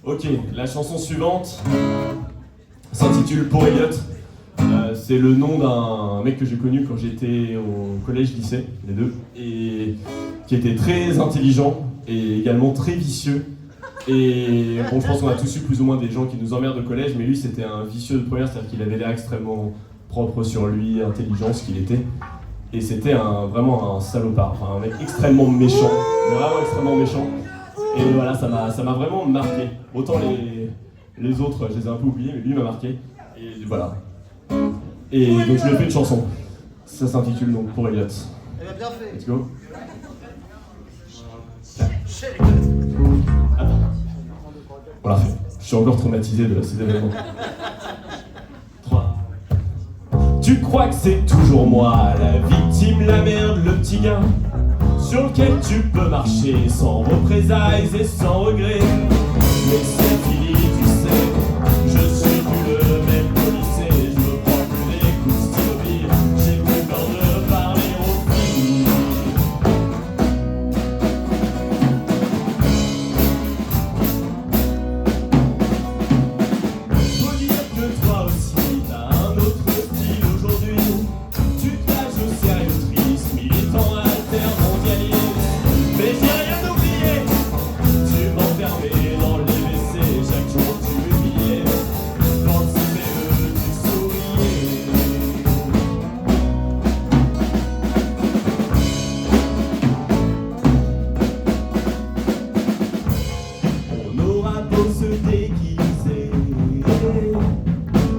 Ok, la chanson suivante s'intitule Pour Elliot. C'est le nom d'un mec que j'ai connu quand j'étais au collège-lycée, les deux, et qui était très intelligent et également très vicieux. Et bon, je pense qu'on a tous eu plus ou moins des gens qui nous emmerdent au collège, mais lui c'était un vicieux de première, c'est-à-dire qu'il avait l'air extrêmement propre sur lui, intelligent, ce qu'il était. Et c'était vraiment un salopard, enfin un mec extrêmement méchant, vraiment extrêmement méchant. Et voilà, ça m'a vraiment marqué. Autant les autres, je les ai un peu oubliés, mais lui m'a marqué. Et voilà. Et donc je lui ai fait une chanson. Ça s'intitule donc Pour Elliot. Eh bien, bien fait. Let's go. On l'a fait. Je suis encore traumatisé de ces événements. 3. Tu crois que c'est toujours moi, la victime, la merde, le petit gars sur lequel tu peux marcher sans représailles et sans regrets. Mais c'est fini, tu sais, je suis plus le même qu'au lycée. Je me prends plus les coups de stylo, j'ai plus peur de parler aux filles. Faut dire que toi aussi t'as un autre style aujourd'hui. Tu te lâches au sérieux triste, militant altermondialiste. Mais j'ai rien oublié, tu m'enfermais dans le WC, chaque jour tu m'humiliais, dans le CPE tu souriais. On aura beau se déguiser,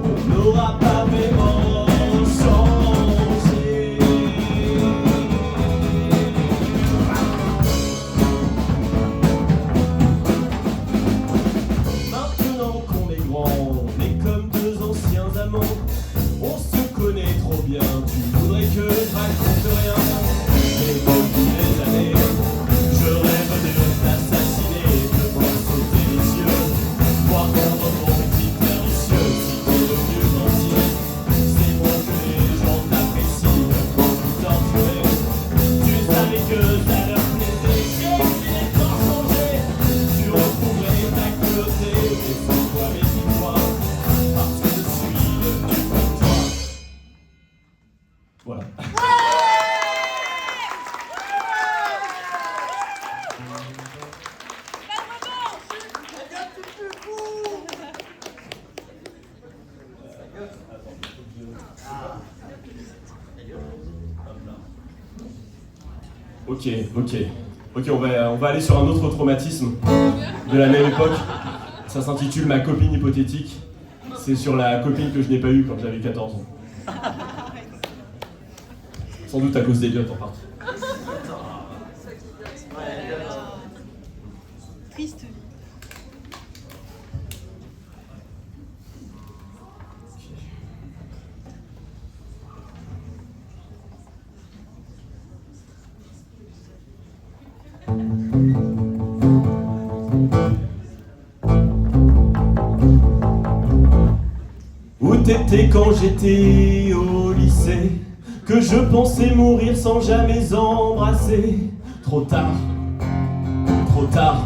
on n'aura pas vraiment changé. Maintenant qu'on est grand, on est comme deux anciens amants. On se connaît trop bien, tu voudrais que je raconte rien. Et depuis des années, je rêve de t'assassiner, de voir sauter les yeux, voir rendre mon petit père vicieux. Si t'es devenu gentil, c'est bon que les gens t'apprécient. Quand tu torturais, tu savais que ça leur plaisait. Et si les temps changeaient, tu retrouverais ta cruauté. Mais sans toi, mais dis-moi, parce que je suis devenu comme toi. Voilà. Ok, on va aller sur un autre traumatisme de la même époque. Ça s'intitule Ma copine hypothétique. C'est sur la copine que je n'ai pas eue quand j'avais 14 ans. Sans doute à cause d'Elliot en partie. Triste vie. Où t'étais quand j'étais au lycée, que je pensais mourir sans jamais embrasser. Trop tard, trop tard.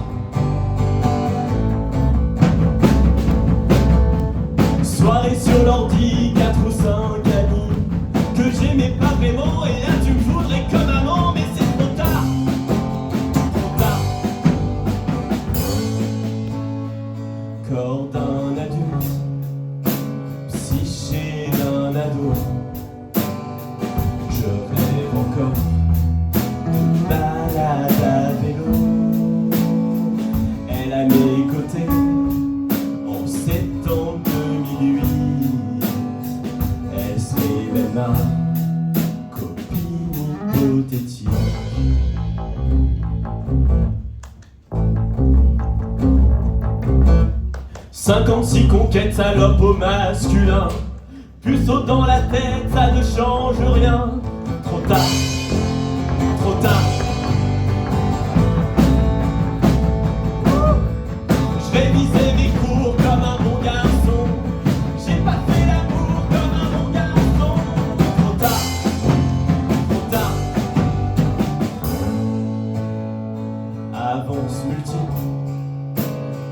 Soirée sur l'ordi, 4 ou 5 amis que j'aimais pas vraiment, et là tu me voudrais comme amant, mais c'est trop tard, trop tard. Corps d'un adulte, psyché d'un ado, je rêve encore de balade à vélo. Elle à mes côtés en septembre 2008. Elle serait même ma copine hypothétique. « 56 conquêtes, salope au masculin. Puceau dans la tête, ça ne change rien. Trop tard, trop tard. Je révisais mes cours comme un bon garçon. J'ai pas fait l'amour comme un bon garçon. Trop tard, trop tard. Avance multiple,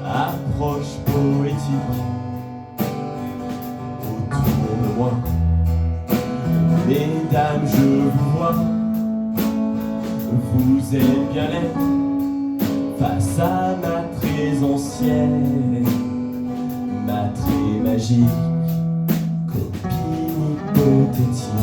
approche Mesdames, je vous vois, vous êtes bien laides face à ma très ancienne, ma très magique copine hypothétique.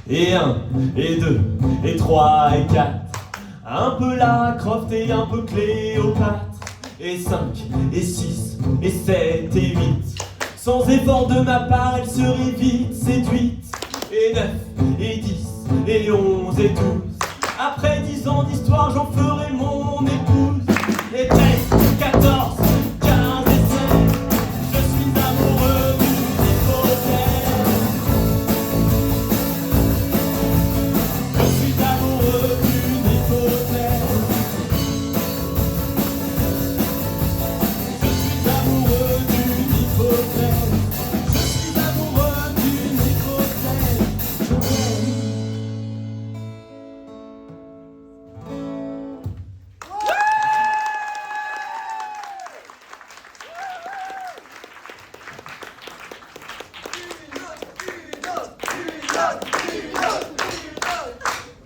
Et 1, et 2, et 3, et 4. Un peu Lara Croft et un peu Cléopâtre. Et 5, et 6, et 7, et 8. Sans effort de ma part, elle serait vite séduite. Et 9, et 10, et 11, et 12. Après 10 ans d'histoire, j'en ferai mon épouse. Et 13, 14, 15 et 16. Je suis amoureux d'une hypothèse. Je suis amoureux d'une hypothèse. Je suis amoureux d'une hypothèse. Je suis amoureux d'une hypothèse. Je t'aime.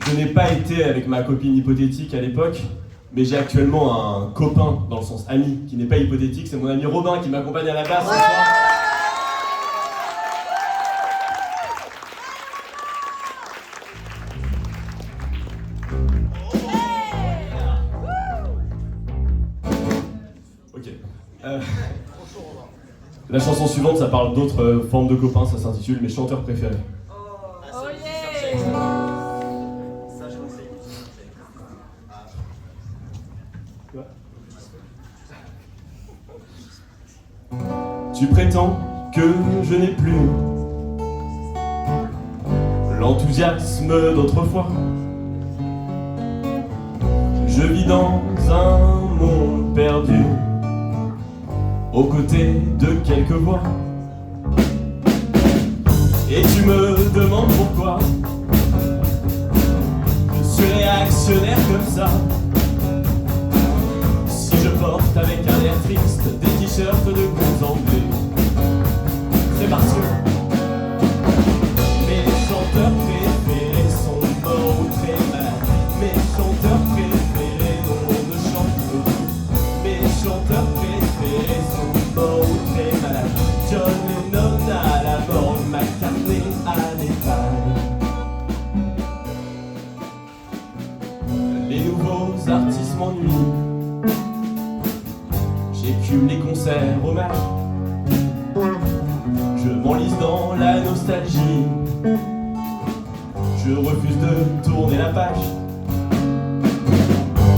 Je n'ai pas été avec ma copine hypothétique à l'époque, mais j'ai actuellement un copain, dans le sens ami, qui n'est pas hypothétique, c'est mon ami Robin qui m'accompagne à la basse ce soir. Ok. La chanson suivante, ça parle d'autres formes de copains, ça s'intitule Mes chanteurs préférés. Tu prétends que je n'ai plus l'enthousiasme d'autrefois. Je vis dans un monde perdu, aux côtés de quelques voix. Et tu me demandes pourquoi je suis réactionnaire comme ça. Si je porte avec un air triste des t-shirts de bons anglais, c'est parce que mes chanteurs préférés sont morts ou très malades. Mes chanteurs préférés ne chantent plus. Mes chanteurs préférés sont morts ou très malades. John Lennon à la morgue, McCartney à l'Épagne. Les nouveaux artistes m'ennuient. J'écume les concerts hommages. Je m'enlise dans la nostalgie. Je refuse de tourner la page.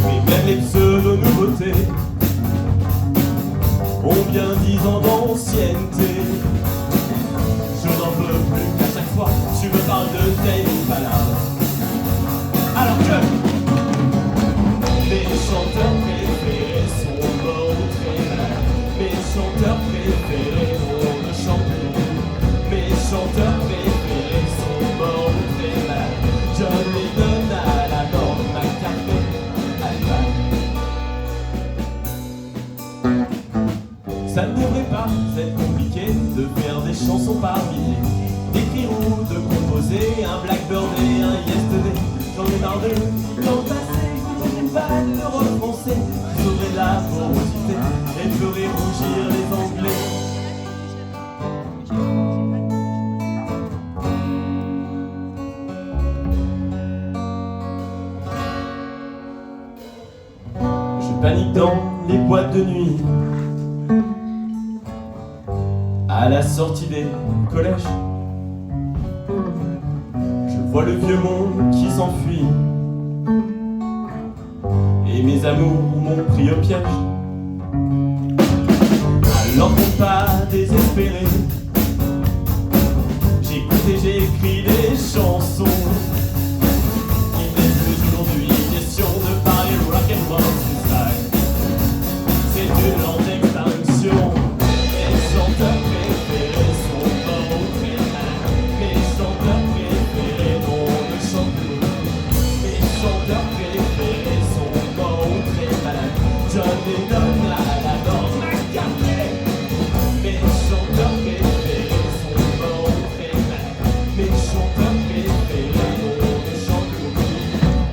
Mais même les pseudo-nouveautés ont bien 10 ans d'ancienneté. Je n'en veux plus qu'à chaque fois tu me parles de Dave Impala. Alors que mes chanteurs préférés sont morts ou très malades. Mes chanteurs préférés ne chantent plus. Mes chanteurs préférés sont morts ou très malades. John Lennon à la morgue, McCartney à l'Épagne. Ça ne devrait pas être compliqué de faire des chansons par milliers, d'écrire ou de composer un Blackbird et un Yesterday. J'en ai marre de dans le passé, je n'ai pas de rock français, sauverait la porosité et ferait rougir les Anglais. Je panique dans les boîtes de nuit, à la sortie des collèges. Je vois le vieux monde qui s'enfuit, et mes amours m'ont pris au piège. Alors pour pas désespérer, et j'écris des chansons. Il n'est plus aujourd'hui question de parler au rock and roll freestyle. C'est une lente extinction. Mes chanteurs préférés sont morts ou très malades. Mes chanteurs préférés ne chantent plus. Mes chanteurs préférés sont morts ou très malades. John Lennon à la mort, McCartney. Mes chanteurs préférés sont morts ou très malades. Mes chanteurs préférés ne chantent plus.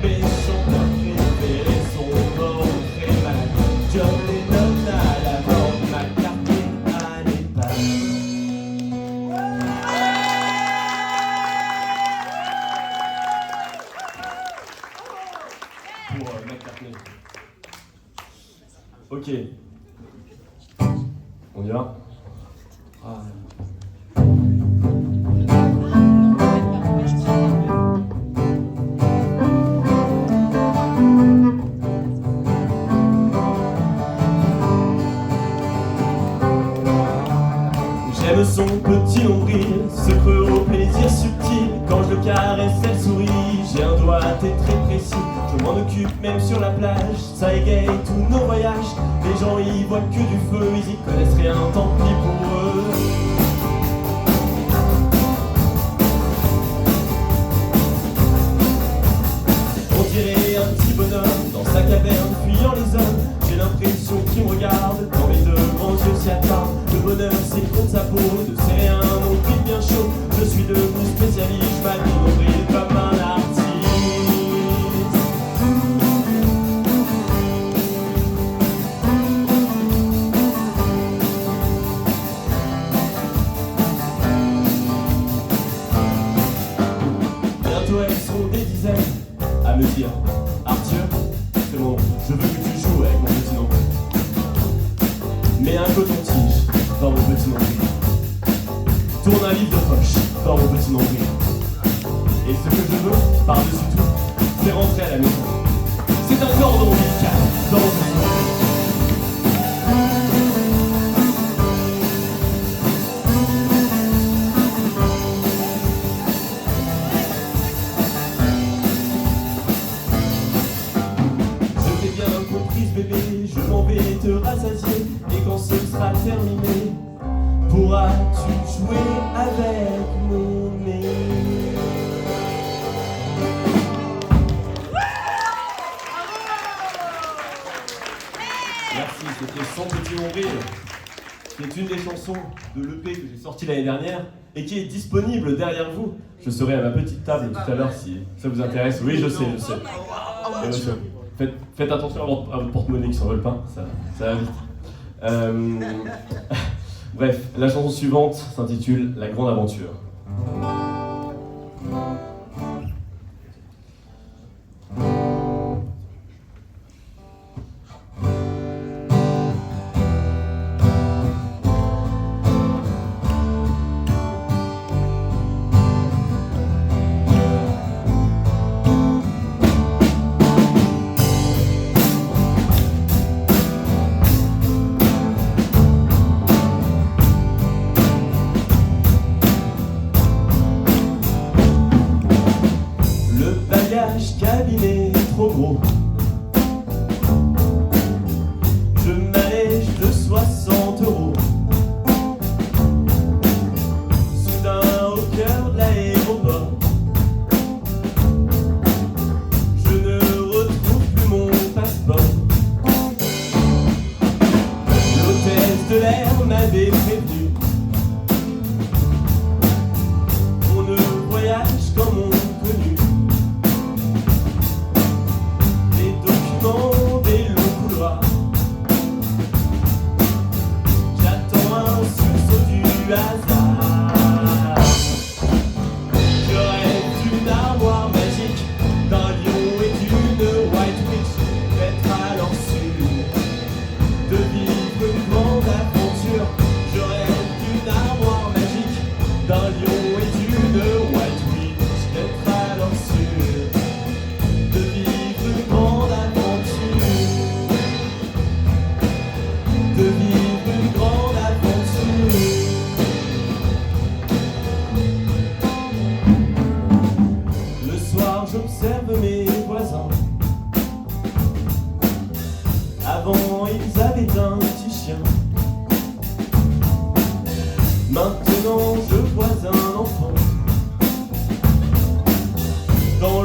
Mes chanteurs préférés sont morts ou très malades. John Lennon à la mort, McCartney à l'EHPAD. Pour McCartney. Ok. On y va. J'aime son petit nombril, ce creux au plaisir subtil. Quand je le caresse, elle sourit. J'ai un doigté très précis. Je m'en occupe même sur la plage. Ça égaye tous nos voyages. Les gens y voient que du feu. Ils y connaissent rien, tant pis pour eux. On dirait un petit bonhomme dans sa caverne fuyant les hommes. J'ai l'impression qu'il me regarde quand mes deux grands yeux s'y attardent. Le bonheur c'est contre sa peau, de serrer un nombril bien chaud. Je suis devenu spécialiste, je m'habille nombril comme un artiste. Bientôt elles sont des dizaines à me dire Arthur, c'est bon, je veux que tu joues avec mon petit nombril. Mets un coton-tige dans mon petit nombril. Tourne un livre de poche dans mon petit nombril. Et ce que je veux, par-dessus tout, c'est rentrer à la maison. C'est un cordon ombilical dans mon petit nombril. Je t'ai bien comprise bébé, je m'en vais te rassasier. Et quand ce sera terminé, pourras-tu jouer avec mon nez? Merci, c'était Son Petit Nombril. C'est une des chansons de l'EP que j'ai sortie l'année dernière et qui est disponible derrière vous. Je serai à ma petite table tout à l'heure si ça vous intéresse. Oui, je sais. Faites attention à votre porte-monnaie qui s'envole pas, ça va vite. Bref, la chanson suivante s'intitule La Grande Aventure. Cabinet trop gros. Je m'allège de 60 €. Soudain au cœur de l'aéroport, je ne retrouve plus mon passeport. L'hôtesse de l'air m'avait prévenu, on ne voyage comme on connu.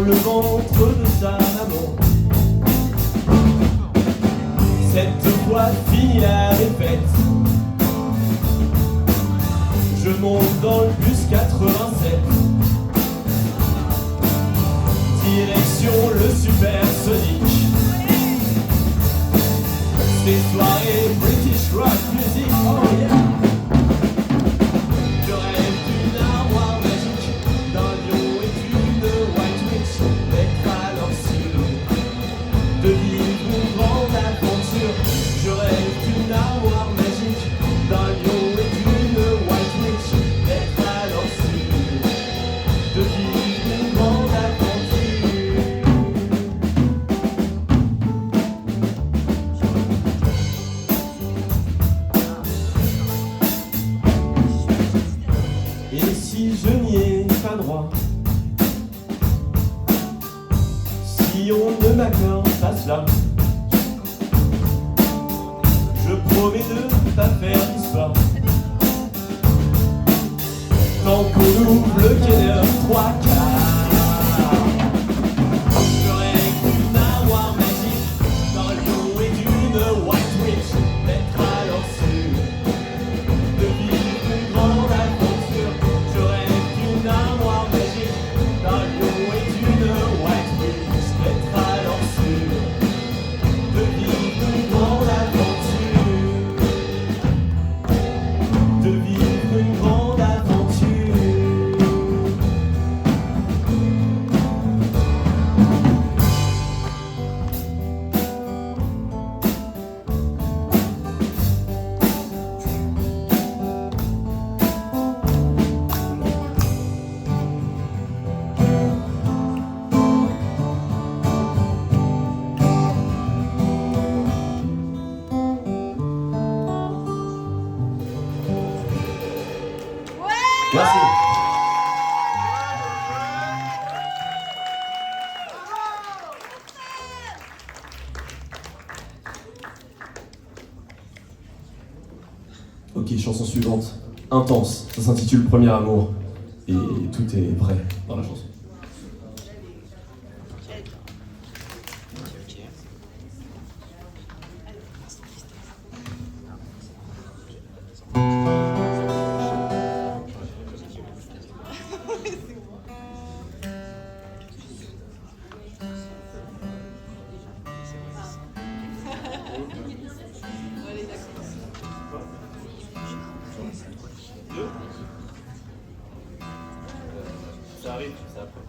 le ventre de sa maman. Cette fois finie la défaite, je monte dans le bus 87, direction le supersonique. Ces soirées British rock music, oh yeah. Je rêve d'une armoire magique, d'un lion et d'une white witch, d'être à leur cible, de vivre une grande aventure. Je rêve d'une armoire magique, d'un lion et d'une white witch, d'être à leur cible, de vivre une grande aventure. Et si je n'y ai pas droit, si on ne m'accorde pas cela, je promets de pas faire d'histoire. Tant qu'on ouvre le quai d'heure 3 quarts, je rêve d'une armoire magique, d'un lion et d'une white witch, d'être à leur sûr, de vivre une grande aventure. Je rêve d'une armoire magique, d'un lion et d'une white witch, d'être à leur sûr, de vivre une grande aventure, de vivre une grande aventure. Merci. Ok, chanson suivante. Intense. Ça s'intitule Premier amour. Et tout est vrai dans la chanson. Ça arrive, ça après.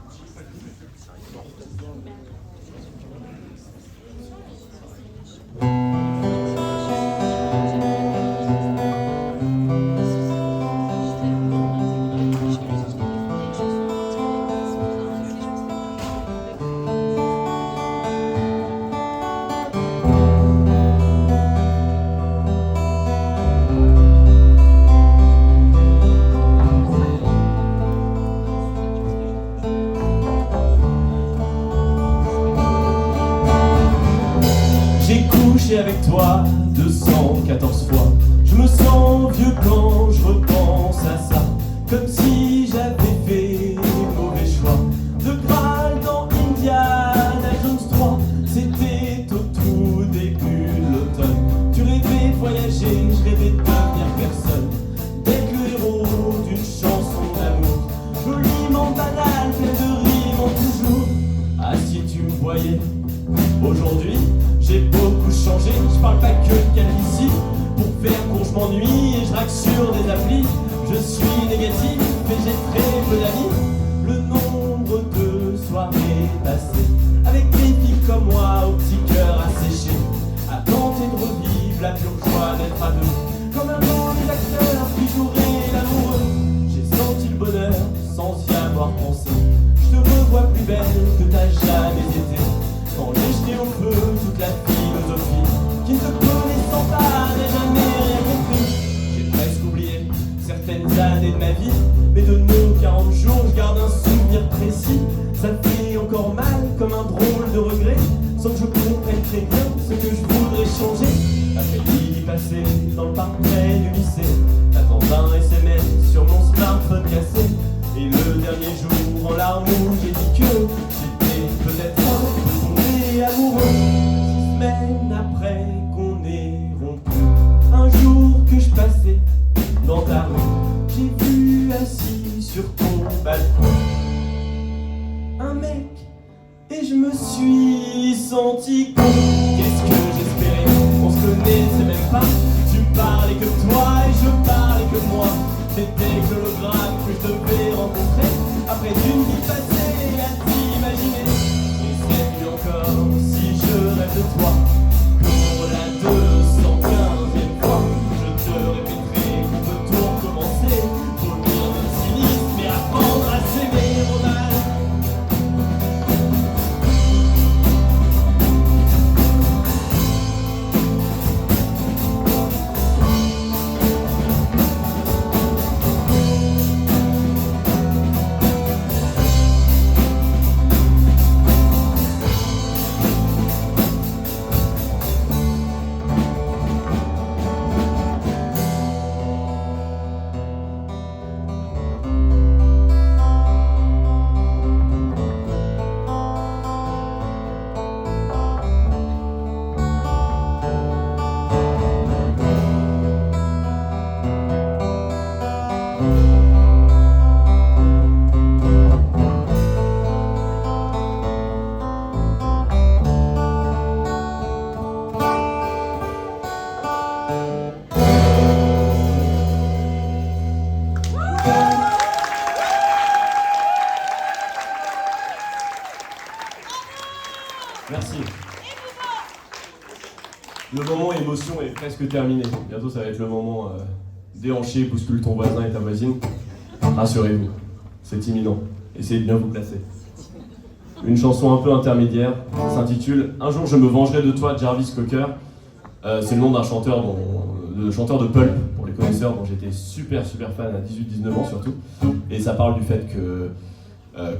J'ai couché avec toi 214 fois. Je me sens vieux quand je repense à ça, comme si j'avais fait mauvais choix. De Graal dans Indiana Jones 3, c'était au tout début de l'automne. Tu rêvais de voyager, je rêvais de devenir personne, d'être le héros d'une chanson d'amour, joliment banale, pleine de rimes en toujours. Ah, si tu me voyais aujourd'hui, j'ai beaucoup changé, je parle pas que de calvitie. Pour faire court, je m'ennuie et je raque sur des applis. Je suis négatif, mais j'ai très peu d'amis. Le nombre de soirées passées avec des filles comme moi, au petit cœur asséché, à tenter de revivre la pure joie d'être à deux, comme un mauvais acteur qui jouerait l'amoureux. J'ai senti le bonheur sans y avoir pensé. Je te revois plus belle que t'as jamais été. Quand j'ai jeté au feu toute la philosophie, qui ne te connaissant pas n'a jamais rien compris. J'ai presque oublié certaines années de ma vie, mais de nos 40 jours je garde un souvenir précis. Ça me fait encore mal comme un drôle de regret, sans que je comprenne très bien ce que je voudrais changer. L'après-midi passé dans le parc près du lycée, t'attends un SMS sur mon smartphone cassé. Et le dernier jour en larmes où j'ai dit que j'étais semaines après qu'on ait rompu. Un jour que je passais dans ta rue, j'ai vu assis sur ton balcon un mec et je me suis senti con. Qu'est-ce que j'espérais? On se connaissait même pas. Tu parlais que de toi et je parlais que de moi. C'était que l'hologramme que je devais rencontrer après d'une vie passée à t'imaginer. Et sais-tu encore si je rêve de toi? Pour la 215e fois, je te répéterai qu'on peut tout recommencer. Vomir notre cynisme et apprendre à s'aimer au mal. Merci. Le moment émotion est presque terminé. Bientôt, ça va être le moment déhanché, bouscule ton voisin et ta voisine. Rassurez-vous, c'est imminent. Essayez de bien vous placer. Une chanson un peu intermédiaire s'intitule « Un jour je me vengerai de toi, Jarvis Cocker ». C'est le nom d'un chanteur, chanteur de Pulp, pour les connaisseurs, dont j'étais super fan à 18-19 ans surtout. Et ça parle du fait que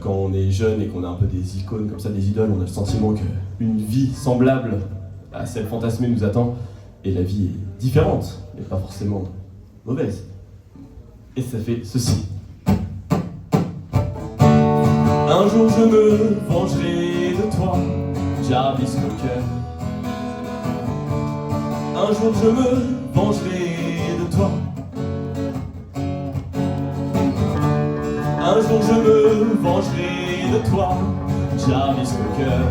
quand on est jeune et qu'on a un peu des icônes comme ça, des idoles, on a le sentiment qu'une vie semblable à celle fantasmée nous attend. Et la vie est différente, mais pas forcément mauvaise. Et ça fait ceci. Un jour je me vengerai de toi, Jarvis Cocker. Un jour je me vengerai de toi. Un jour je me vengerai de toi, Jarvis Cocker.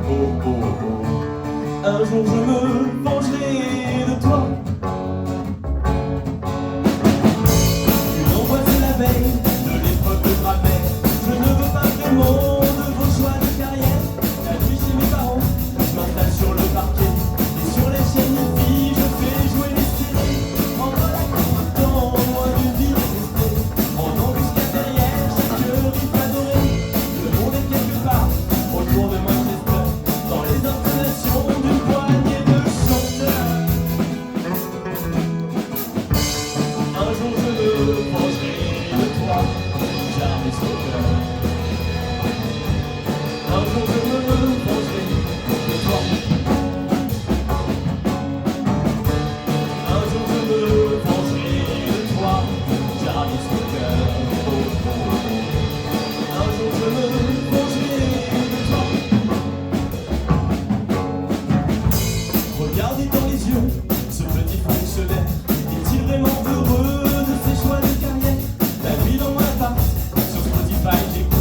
Oh oh oh. Un jour je me vengerai de toi. Une angoisse la veille de l'épreuve de grammaire. Je ne veux pas vraiment de vos choix de carrière. La nuit chez mes parents, je m'installe sur le parquet. Et sur les chaînes filles, je fais jouer les séries. En relaxant, loin d'une vie détestée. En embuscade derrière chaque riff adoré. Le monde est quelque part autour de Manchester, dans les intonations d'une poignée de chanteurs. Un jour je me vengerai de toi, Jarvis Cocker. Un jour je me vengerai de toi. Un jour je me vengerai de toi, Jarvis Cocker. Oh, oh, oh. Un jour je me vengerai de toi. Regardez dans les yeux ce petit fonctionnaire. Est-il vraiment heureux de ses choix de carrière? La nuit dans mon appart, sur Spotify j'écoute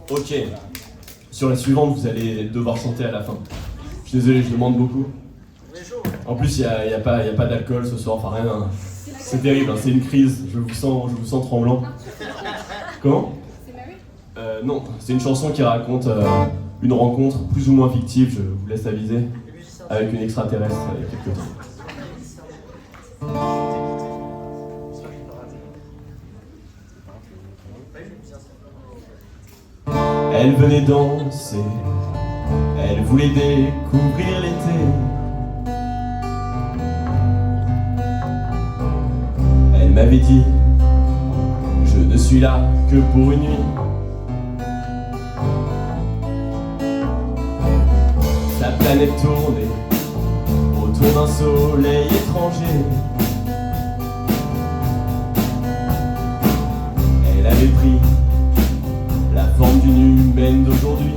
Ok. Sur la suivante, vous allez devoir chanter à la fin. Je suis désolé, je demande beaucoup. En plus, il y a pas d'alcool ce soir, enfin rien. Hein. C'est terrible, hein, c'est une crise. Je vous sens tremblant. Comment ? Non, c'est une chanson qui raconte une rencontre plus ou moins fictive, je vous laisse aviser, avec une extraterrestre il y a quelques temps. Elle venait danser, elle voulait découvrir l'été. Elle m'avait dit, je ne suis là que pour une nuit. La planète tournait autour d'un soleil étranger. Elle avait pris la forme d'une humaine d'aujourd'hui.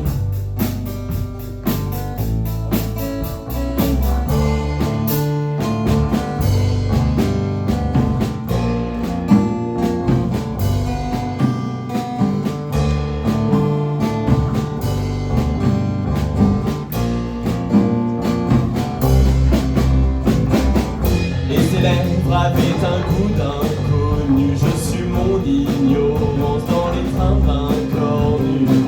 Avait un goût d'inconnu, je suis mon ignorance dans les trains d'inconnus.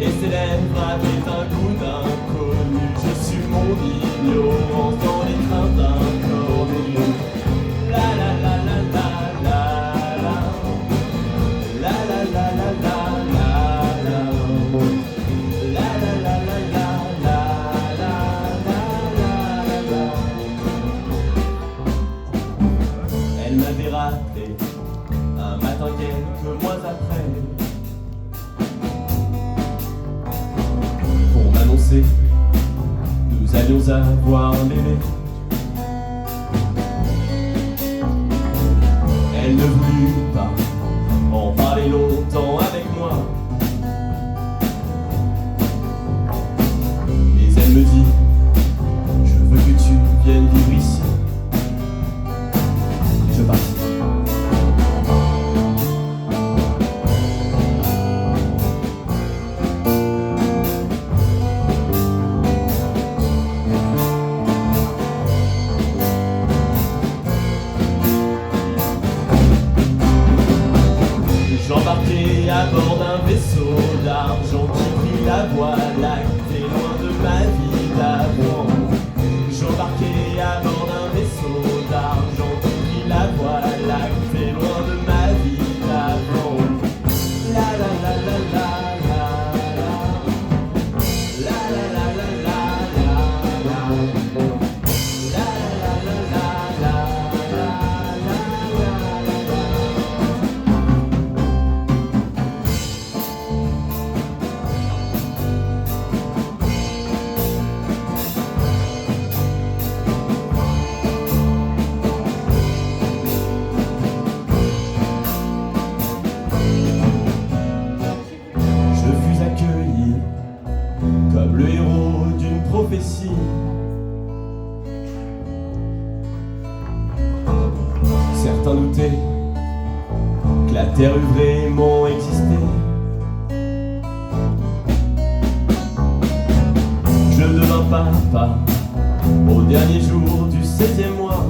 Et ses lèvres avaient un goût d'inconnu, je suis mon ignorance dans les trains d'inconnus. La la la la la la la la la la la la la la la la la la. Elle m'avait rappelé un matin quelques mois après pour m'annoncer nous allions avoir un bébé. Elle ne voulut pas en parler longtemps avec moi, mais elle me dit, je veux que tu viennes vivre ici. Je partis. J'embarquai à bord d'un vaisseau d'argent qui prit la voie lactée loin de ma vie d'avant. J'embarquai à bord d'un vaisseau d'argent qui prit la voie lactée loin de ma vie d'avant. La la la la la la la la la la la la la la la la. Comme le héros d'une prophétie. Certains doutaient que la terre eût vraiment existé. Je devins papa au dernier jour du 16e mois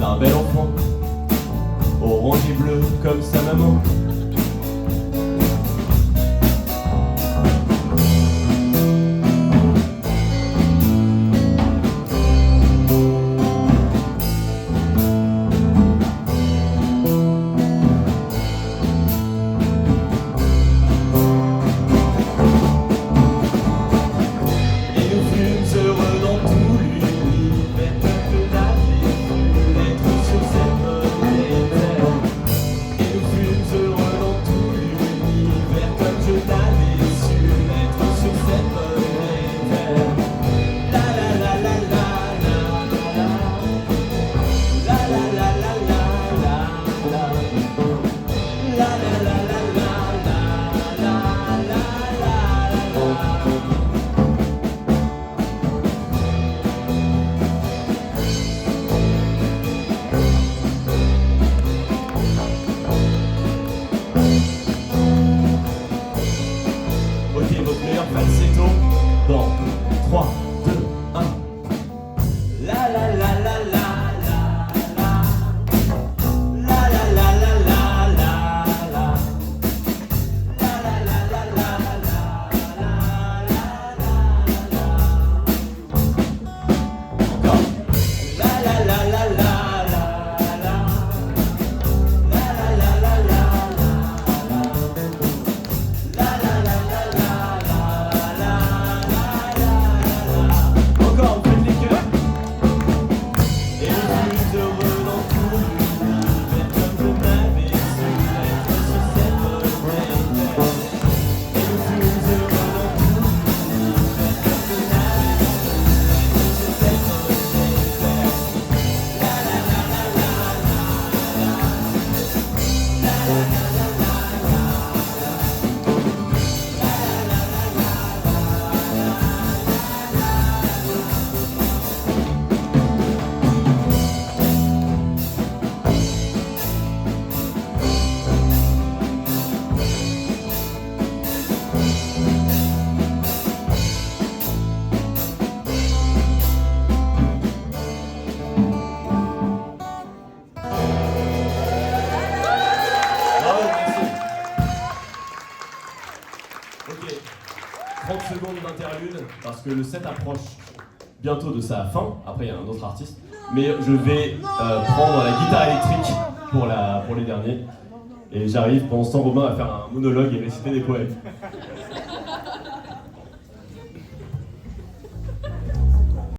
d'un bel enfant, orange et bleu comme sa maman. Heureux parce que le set approche bientôt de sa fin. Après, il y a un autre artiste. Mais je vais prendre la guitare électrique pour les derniers. Et j'arrive, pendant ce temps, Robin va faire un monologue et réciter des poèmes.